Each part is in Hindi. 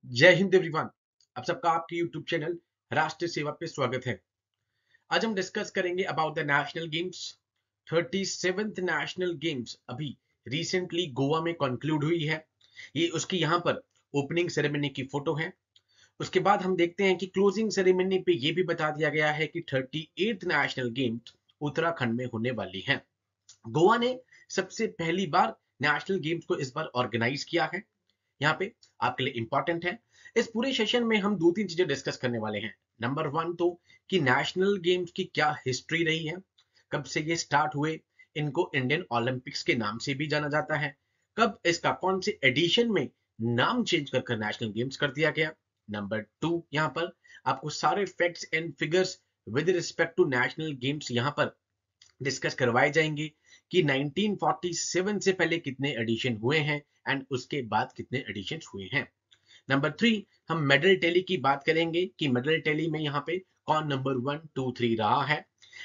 जय हिंद एवरीवन। आप सबका आपके यूट्यूब चैनल राष्ट्रीय सेवा पे स्वागत है। आज हम डिस्कस करेंगे about the national games. 37th national games अभी रिसेंटली गोवा में कंक्लूड हुई है। ये उसकी यहाँ पर ओपनिंग सेरेमनी की फोटो है। उसके बाद हम देखते हैं कि क्लोजिंग सेरेमनी पे ये भी बता दिया गया है कि 38th नेशनल गेम्स उत्तराखंड में होने वाली है। गोवा ने सबसे पहली बार नेशनल गेम्स को इस बार ऑर्गेनाइज किया है। यहाँ पे आपके लिए इंपॉर्टेंट है। इस पूरे सेशन में हम दो तीन चीजें डिस्कस करने वाले हैं। नंबर वन तो कि नेशनल गेम्स की क्या हिस्ट्री रही है, कब से ये स्टार्ट हुए, इनको इंडियन ओलंपिक्स के नाम से भी जाना जाता है, कब इसका कौन से एडिशन में नाम चेंज कर नेशनल गेम्स कर दिया गया। नंबर टू, यहाँ पर आपको सारे facts and figures with respect to national games यहाँ पर डिस्कस करवाए जाएंगे कि 1947 से पहले कितने एडिशन हुए हैं एंड उसके बाद कितने एडिशन हुए हैं। नंबर थ्री, हम मेडल टेली की बात करेंगे कि मेडल टेली में यहाँ पे कौन नंबर 1 2 3 रहा है।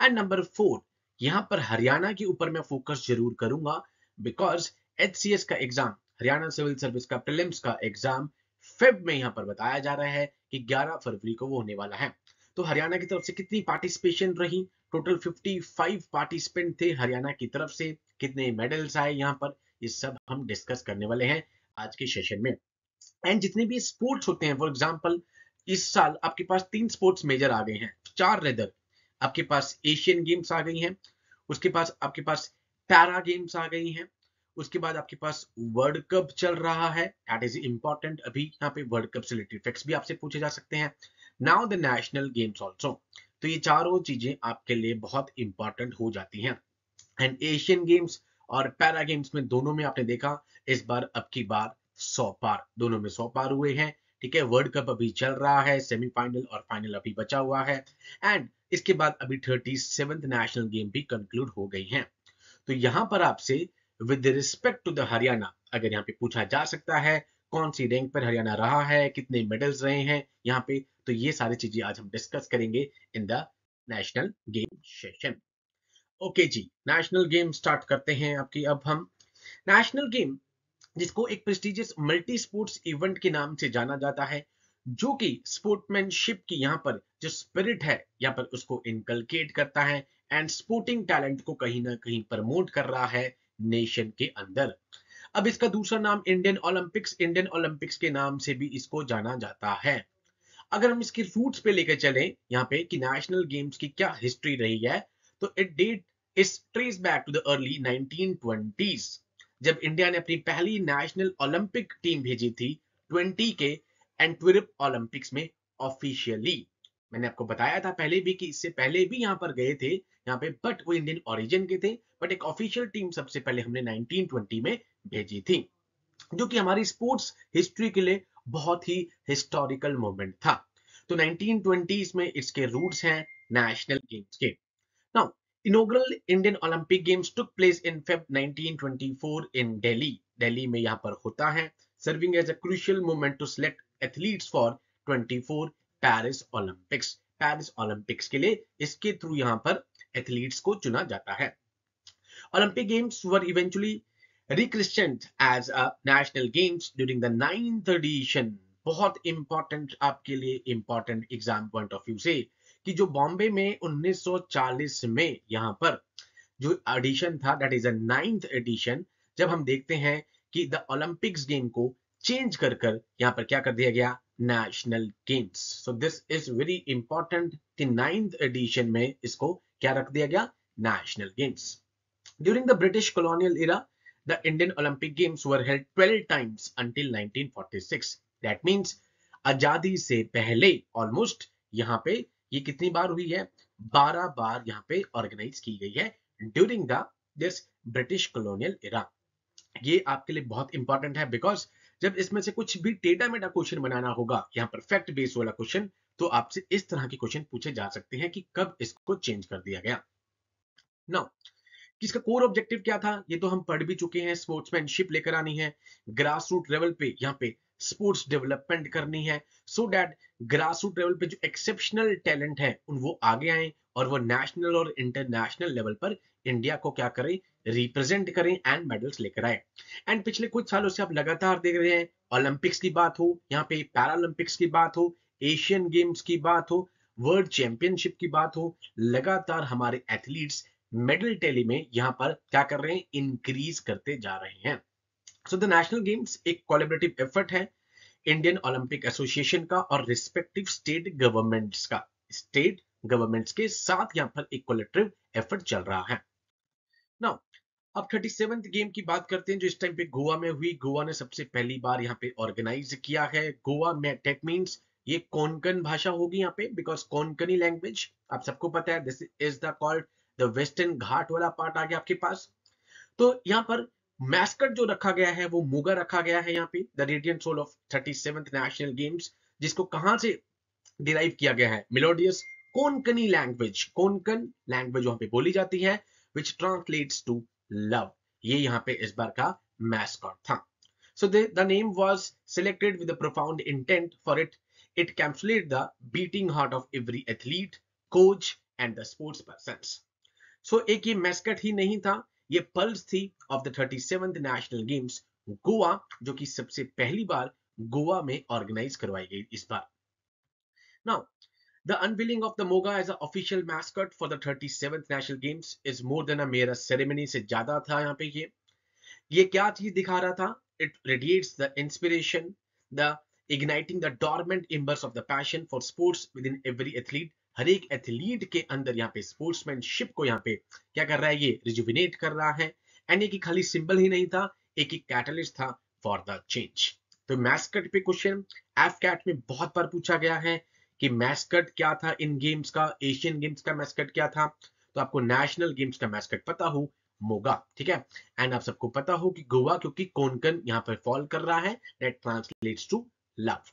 एंड नंबर फोर, यहाँ पर हरियाणा के ऊपर मैं फोकस जरूर करूंगा बिकॉज HCS का एग्जाम, हरियाणा सिविल सर्विस का प्रीलिम्स का एग्जाम फेब में यहाँ पर बताया जा रहा है कि 11 फरवरी को वो होने वाला है। तो हरियाणा की तरफ से कितनी पार्टिसिपेशन रही, टोटल 55 पार्टिसिपेंट थे हरियाणा की तरफ से, कितने मेडल्स आए यहाँ पर, ये सब हम डिस्कस करने वाले हैं आज के सेशन में। एंड जितने भी स्पोर्ट्स होते हैं, फॉर एग्जांपल इस साल आपके पास 3 स्पोर्ट्स मेजर आ गए हैं, 4 रेदर। आपके पास एशियन गेम्स आ गई हैं, उसके पास आपके पास पैरा गेम्स आ गई हैं, उसके बाद आपके पास वर्ल्ड कप चल रहा है, दैट इज इंपॉर्टेंट। अभी यहाँ पे वर्ल्ड कप से रिलेटेड फैक्ट्स भी आपसे पूछे जा सकते हैं। Now the national games also. तो ये चारों चीजें आपके लिए बहुत इंपॉर्टेंट हो जाती हैं। एंड एशियन गेम्स और पैरा गेम्स में दोनों में आपने देखा इस बार अब की बार 100 पार, दोनों में 100 पार हुए हैं। ठीक है, वर्ल्ड कप अभी चल रहा है, सेमीफाइनल और फाइनल अभी बचा हुआ है। एंड इसके बाद अभी 37th नेशनल गेम भी कंक्लूड हो गई हैं। तो यहां पर आपसे with respect to the Haryana अगर यहाँ पे पूछा जा सकता है कौन सी रैंक पर हरियाणा रहा है, कितने मेडल्स रहे हैं यहाँ पे, तो ये सारी चीजें आज हम डिस्कस करेंगे in the national game session. Okay ji, national game start करते हैं आपकी। अब हम नेशनल गेम, जिसको एक प्रेस्टिजियस मल्टी स्पोर्ट्स इवेंट के नाम से जाना जाता है, जो कि स्पोर्ट्समैनशिप की यहाँ पर जो स्पिरिट है यहाँ पर उसको इनकलकेट करता है एंड स्पोर्टिंग टैलेंट को कहीं ना कहीं प्रमोट कर रहा है नेशन के अंदर। अब इसका दूसरा नाम इंडियन ओलंपिक्स के नाम से भी इसको जाना जाता है। अगर हम इसके रूट्स पे लेकर चले यहाँ पे कि नेशनल गेम्स की क्या हिस्ट्री रही है, तो it date is trace back to the early 1920s, जब इंडिया ने अपनी पहली नेशनल ओलंपिक टीम भेजी थी 20 के एंटवर्प ओलंपिक्स में ऑफिशियली। मैंने आपको बताया था पहले भी कि इससे पहले भी यहाँ पर गए थे यहाँ पे, बट वो इंडियन ओरिजिन के थे, बट एक ऑफिशियल टीम सबसे पहले हमने 1920 में भेजी थी, जो कि हमारी स्पोर्ट्स हिस्ट्री के लिए बहुत ही हिस्टोरिकल मोमेंट था। तो 1920s में इसके रूट्स हैं नेशनल गेम्स के। Now inaugural Indian Olympic games took place in Feb 1924 in Delhi. Delhi में यहाँ पर होता है, serving as a crucial moment to select athletes for 24 Paris Olympics. Paris Olympics के लिए इसके थ्रू यहाँ पर एथलीट्स को चुना जाता है। Olympic Games were eventually rechristened as a national games during the 9th edition। बहुत इंपॉर्टेंट आपके लिए, important exam point of view से, कि जो बॉम्बे में 1940 में यहाँ पर जो एडिशन था, that is a 9th addition, जब हम देखते हैं कि द ओलंपिक्स गेम को चेंज कर कर यहाँ पर क्या कर दिया गया, national games. So this is very important कि 9th एडिशन में इसको क्या रख दिया गया, national games. During the British colonial era, the Indian Olympic Games were held 12 times until 1946। That means आजादी से पहले ऑलमोस्ट यहाँ पे ये कितनी बार हुई है, 12 बार यहाँ पे ऑर्गेनाइज की गई है during the this British colonial era. ये आपके लिए बहुत इंपॉर्टेंट है बिकॉज जब इसमें से कुछ भी टेढ़ा मेढ़ा क्वेश्चन बनाना होगा यहाँ पर, फैक्ट बेस्ड वाला क्वेश्चन, तो आपसे इस तरह के क्वेश्चन पूछे जा सकते हैं कि कब इसको चेंज कर दिया गया। नाउ किसका कोर ऑब्जेक्टिव क्या था, ये तो हम पढ़ भी चुके हैं। स्पोर्ट्समैनशिप लेकर आनी है, ग्रास रूट लेवल पे यहाँ पे स्पोर्ट्स डेवलपमेंट करनी है, so that grass root level पे जो एक्सेप्शनल टैलेंट है उन वो आगे आए और वो नेशनल और इंटरनेशनल लेवल पर इंडिया को क्या करे, रिप्रेजेंट करें एंड मेडल्स लेकर आए। एंड पिछले कुछ सालों से आप लगातार देख रहे हैं, ओलंपिक्स की बात हो, यहाँ पे पैरालंपिक्स की बात हो, एशियन गेम्स की बात हो, वर्ल्ड चैंपियनशिप की बात हो, लगातार हमारे एथलीट्स मेडल टैली में यहाँ पर क्या कर रहे हैं, इंक्रीज करते जा रहे हैं। सो द नेशनल गेम्स एक कोलैबोरेटिव एफर्ट है इंडियन ओलंपिक एसोसिएशन का और रिस्पेक्टिव स्टेट गवर्नमेंट्स के साथ यहाँ पर एक कोलैबोरेटिव एफर्ट चल रहा है। नाउ अब 37th गेम की बात करते हैं जो इस टाइम पे गोवा में हुई। गोवा ने सबसे पहली बार यहाँ पे ऑर्गेनाइज किया है। गोवा में टेक मीन्स ये कोंकण भाषा होगी यहाँ पे, बिकॉज कोंकणी लैंग्वेज आप सबको पता है, this is the called the western Ghat वाला पार्ट आ गया आपके पास। तो यहाँ पर मैस्कट जो रखा गया है वो मुगा रखा गया है यहाँ पे, the radiant soul of 37th national games, जिसको कहां से डिराइव किया गया है, melodious Konkani language, Konkan language वहां पे बोली जाती है, which translates to love। ये यहाँ पे इस बार का मैस्कॉट था। So the name was selected with a profound intent for it. It encapsulates the beating heart of every athlete, coach and the sports persons. So एक ये मैस्कट ही नहीं था, ये पल्स थी of the 37th national games Goa, जो कि सबसे पहली बार गोवा में ऑर्गेनाइज करवाई गई इस बार। Now, the unveiling of the Moga as an official mascot for the 37th National Games is more than a mere ceremony से ज्यादा था यहाँ पे ये क्या चीज दिखा रहा था? It radiates the inspiration, the igniting the dormant embers of the passion for sports within every athlete। हर एक एथलीट के अंदर यहाँ पे स्पोर्ट्समैनशिप को यहाँ पे क्या कर रहा है, ये रिजुविनेट कर रहा है। एंड एक खाली सिंबल ही नहीं था, एक कैटलिस्ट था फॉर द चेंज। तो मैस्कट पे क्वेश्चन एफकैट में बहुत बार पूछा गया है कि मैस्कट क्या था इन गेम्स का, एशियन गेम्स का मैस्कट क्या था। तो आपको नेशनल गेम्स का मैस्कट पता हो, मोगा, ठीक है। एंड आप सबको पता हो कि गोवा क्योंकि कोंकण यहाँ पर फॉल कर रहा है, that translates to love.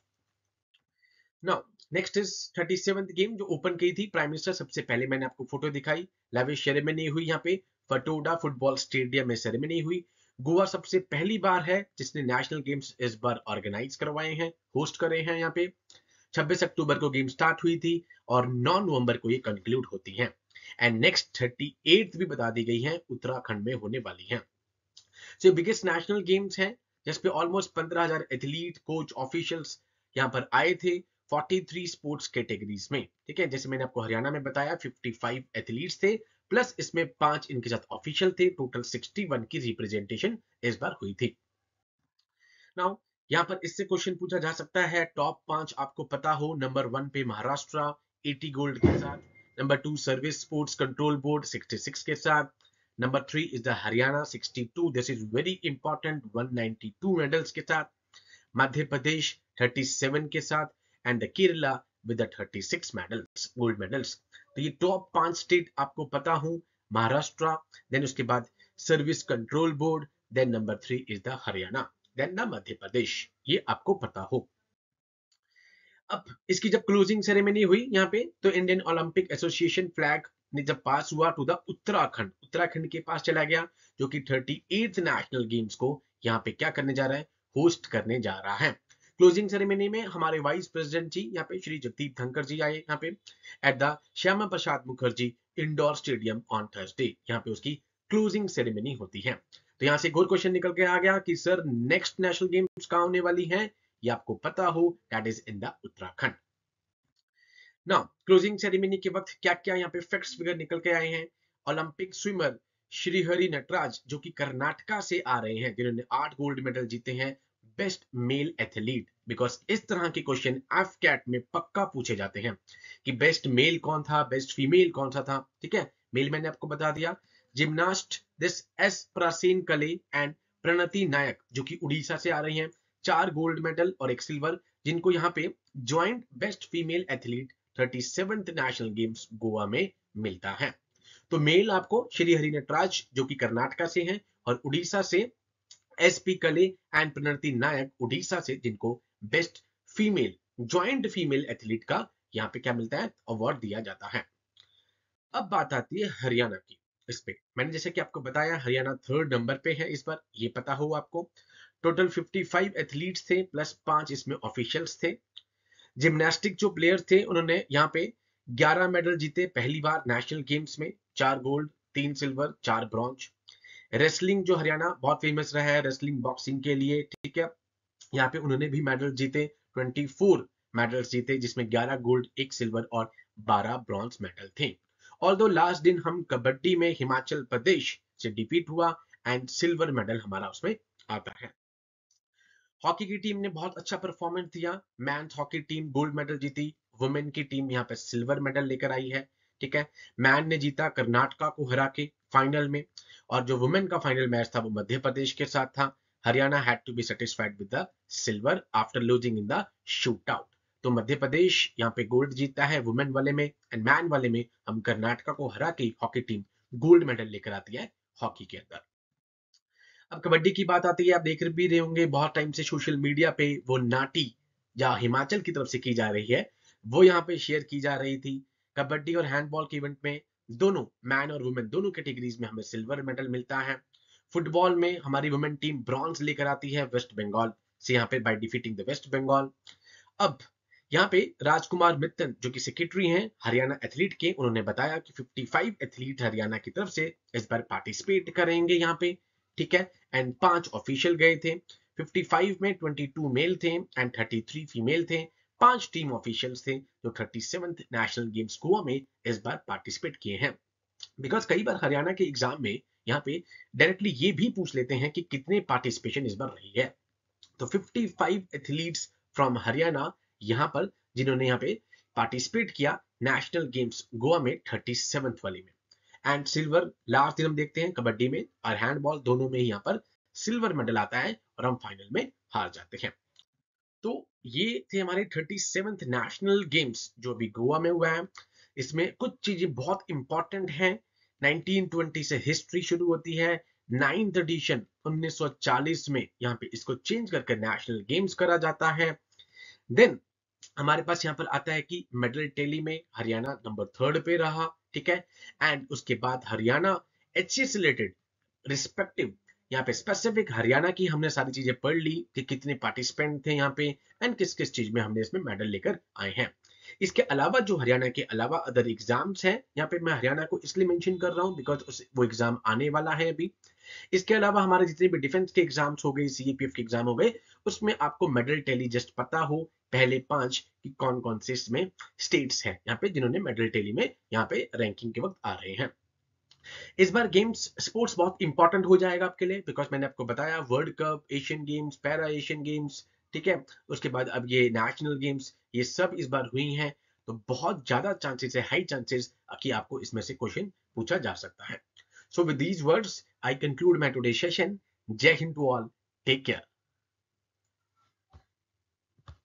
Now next is 37th game जो ओपन की थी प्राइम मिनिस्टर, सबसे पहले मैंने आपको फोटो दिखाई, लाविश सेरेमनी हुई यहाँ पे फटोडा फुटबॉल स्टेडियम में सेरेमनी हुई। गोवा सबसे पहली बार है जिसने नेशनल गेम्स इस बार ऑर्गेनाइज करवाए हैं, होस्ट करे हैं यहाँ पे। 26 अक्टूबर को गेम स्टार्ट हुई थी और 9 नवंबर को ये कंक्लूड होती हैं। एंड नेक्स्ट 38th भी बता दी गई है, उत्तराखंड में होने वाली है। सो बिगेस्ट नेशनल गेम्स हैं जिसपे ऑलमोस्ट 15,000 एथलीट, कोच, ऑफिशियल्स यहाँ पर आए थे 43 स्पोर्ट्स कैटेगरीज में, ठीक है। जैसे मैंने आपको हरियाणा में बताया 55 एथलीट्स थे, प्लस इसमें 5 इनके साथ ऑफिशियल थे, टोटल 61 की रिप्रेजेंटेशन इस बार हुई थी। नाउ यहाँ पर इससे क्वेश्चन पूछा जा सकता है, टॉप 5 आपको पता हो। नंबर 1 पे महाराष्ट्र 80 गोल्ड के साथ, number 2 service sports control board 66 के साथ, number 3 is the Haryana 62, this is very important 192 medals के साथ, मध्य प्रदेश 37 के साथ and the Kerala with 36 medals, gold medals. तो ये टॉप 5 स्टेट आपको पता हो, महाराष्ट्र, देन उसके बाद service control board, then number 3 is the Haryana, then the Madhya Pradesh, ये आपको पता हो। अब इसकी जब क्लोजिंग सेरेमनी हुई यहाँ पे, तो इंडियन ओलंपिक एसोसिएशन फ्लैग ने जब पास हुआ टू द उत्तराखंड के पास चला गया, जो कि 38th नेशनल गेम्स को यहाँ पे क्या करने जा रहा है, होस्ट करने जा रहा है। क्लोजिंग सेरेमनी में हमारे वाइस प्रेसिडेंट जी यहाँ पे श्री जगदीप धनखड़ जी आए यहाँ पे at the Shyama Prasad Mukherjee indoor stadium on Thursday, यहाँ पे उसकी क्लोजिंग सेरेमनी होती है। तो यहाँ से एक और क्वेश्चन निकल के आ गया कि सर नेक्स्ट नेशनल गेम्स कहाँ होने वाली है, ये आपको पता हो, that is in the Uttarakhand. Now closing ceremony के वक्त क्या क्या यहाँ पे फैक्ट्स फिगर निकल के आए हैं। ओलंपिक स्विमर श्रीहरि नटराज जो कि कर्नाटका से आ रहे हैं, जिन्होंने 8 गोल्ड मेडल जीते हैं, बेस्ट मेल एथलीट, बिकॉज इस तरह के क्वेश्चन एफकैट में पक्का पूछे जाते हैं कि बेस्ट मेल कौन था, बेस्ट फीमेल कौन सा था, ठीक है। मेल मैंने आपको बता दिया, जिम्नास्ट दिस एस प्रासीन कले एंड प्रणति नायक जो कि उड़ीसा से आ रही हैं, 4 गोल्ड मेडल और 1 सिल्वर, जिनको यहाँ पे joint best female athlete 37th national games Goa में मिलता है। तो मेल आपको श्री हरि नटराज जो कि कर्नाटका से हैं और उड़ीसा से एसपी कले एंड प्रणति नायक उड़ीसा से, जिनको best female joint female athlete का यहाँ पे क्या मिलता है, अवार्ड दिया जाता है। अब बात आती है हरियाणा की। इस पे मैंने जैसे कि आपको बताया हरियाणा 3rd नंबर पे है इस बार, ये पता हो आपको। टोटल 55 एथलीट्स थे प्लस 5 इसमें ऑफिशियल्स थे। जिम्नास्टिक जो प्लेयर थे उन्होंने यहाँ पे 11 मेडल जीते पहली बार नेशनल गेम्स में, 4 गोल्ड 3 सिल्वर 4 ब्रॉन्ज। रेसलिंग जो हरियाणा बहुत फेमस रहा है रेसलिंग बॉक्सिंग के लिए, ठीक है, यहाँ पे उन्होंने भी मेडल जीते, 24 मेडल्स जीते, जिसमें 11 गोल्ड, 1 सिल्वर और 12 ब्रॉन्ज मेडल थे। ऑल्दो लास्ट दिन हम कबड्डी में हिमाचल प्रदेश से डिफीट हुआ एंड सिल्वर मेडल हमारा उसमें आता है। हॉकी की टीम ने बहुत अच्छा परफॉर्मेंस दिया, men's hockey team gold medal जीती, वुमेन की टीम यहाँ पे सिल्वर मेडल लेकर आई है, ठीक है। मैन ने जीता कर्नाटका को हरा के फाइनल में, और जो वुमेन का फाइनल मैच था वो मध्य प्रदेश के साथ था। Haryana had to be satisfied with the silver after losing in the shootout. तो मध्य प्रदेश यहाँ पे गोल्ड जीतता है वुमेन वाले में, एंड मैन वाले में हम कर्नाटका को हरा के हॉकी टीम गोल्ड मेडल लेकर आती है हॉकी के अंदर। अब कबड्डी की बात आती है, आप देख भी रहे होंगे बहुत टाइम से सोशल मीडिया पे वो नाटी या हिमाचल की तरफ से की जा रही है, वो यहाँ पे शेयर की जा रही थी। कबड्डी और हैंडबॉल के इवेंट में दोनों मैन और वुमेन दोनों कैटेगरीज में हमें सिल्वर मेडल मिलता है। फुटबॉल में हमारी वुमेन टीम ब्रॉन्ज लेकर आती है वेस्ट बंगाल से, यहाँ पे by defeating the West Bengal. अब यहाँ पे राजकुमार मित्तन जो कि सेक्रेटरी हैं हरियाणा एथलीट के, उन्होंने बताया कि 55 एथलीट हरियाणा की तरफ से इस बार पार्टिसिपेट करेंगे यहाँ पे, ठीक है, एंड 5 ऑफिशियल गए थे। 55 में 22 मेल थे एंड 33 फीमेल थे। 5 टीम ऑफिशियल्स थे जो 37th नेशनल गेम्स गोवा में इस बार पार्टिसिपेट किए हैं। बिकॉज कई बार हरियाणा के एग्जाम में यहाँ पे डायरेक्टली ये भी पूछ लेते हैं कि कितने पार्टिसिपेशन इस बार रही है। तो 55 एथलीट्स फ्रॉम हरियाणा यहाँ पर जिन्होंने यहाँ पे पार्टिसिपेट किया नेशनल गेम्स गोवा में 37th वाली में, एंड सिल्वर लास्ट दिन हम देखते हैं कबड्डी में और हैंडबॉल दोनों में ही यहाँ पर सिल्वर मेडल आता है और हम फाइनल में हार जाते हैं। तो ये थे हमारे 37th नेशनल गेम्स जो अभी गोवा में हुआ है। इसमें कुछ चीजें बहुत इंपॉर्टेंट हैं। 1920 से हिस्ट्री शुरू होती है, 9th एडिशन 1940 में यहाँ पे इसको चेंज करके नेशनल गेम्स करा जाता है। देन हमारे पास यहाँ पर आता है कि मेडल टेली में हरियाणा नंबर 3rd पे रहा, ठीक है, एंड उसके बाद हरियाणा एचसीए से रिलेटेड रिस्पेक्टिव यहाँ पे स्पेसिफिक हरियाणा की हमने सारी चीजें पढ़ ली कि कितने पार्टिसिपेंट थे यहाँ पे एंड किस किस चीज में हमने इसमें मेडल लेकर आए हैं। इसके अलावा जो हरियाणा के अलावा अदर एग्जाम्स हैं, यहाँ पे मैं हरियाणा को इसलिए मेंशन कर रहा हूँ बिकॉज वो एग्जाम आने वाला है अभी। इसके अलावा हमारे जितने भी डिफेंस के एग्जाम्स हो गए, सीएपीएफ के एग्जाम हो गए, उसमें आपको मेडल टेली जस्ट पता हो पहले 5 कि कौन कौन से इसमें स्टेट्स हैं यहाँ पे जिन्होंने मेडल टेली में यहाँ पे रैंकिंग के वक्त आ रहे हैं। इस बार गेम्स स्पोर्ट्स बहुत इंपॉर्टेंट हो जाएगा आपके लिए बिकॉज मैंने आपको बताया world cup, Asian games, para Asian games, ठीक है, उसके बाद अब ये नेशनल गेम्स, ये सब इस बार हुई हैं। तो बहुत ज्यादा चांसेस है, हाई चांसेस कि आपको इसमें से क्वेश्चन पूछा जा सकता है। So with these words I conclude my today session. Jai Hind to all, take care.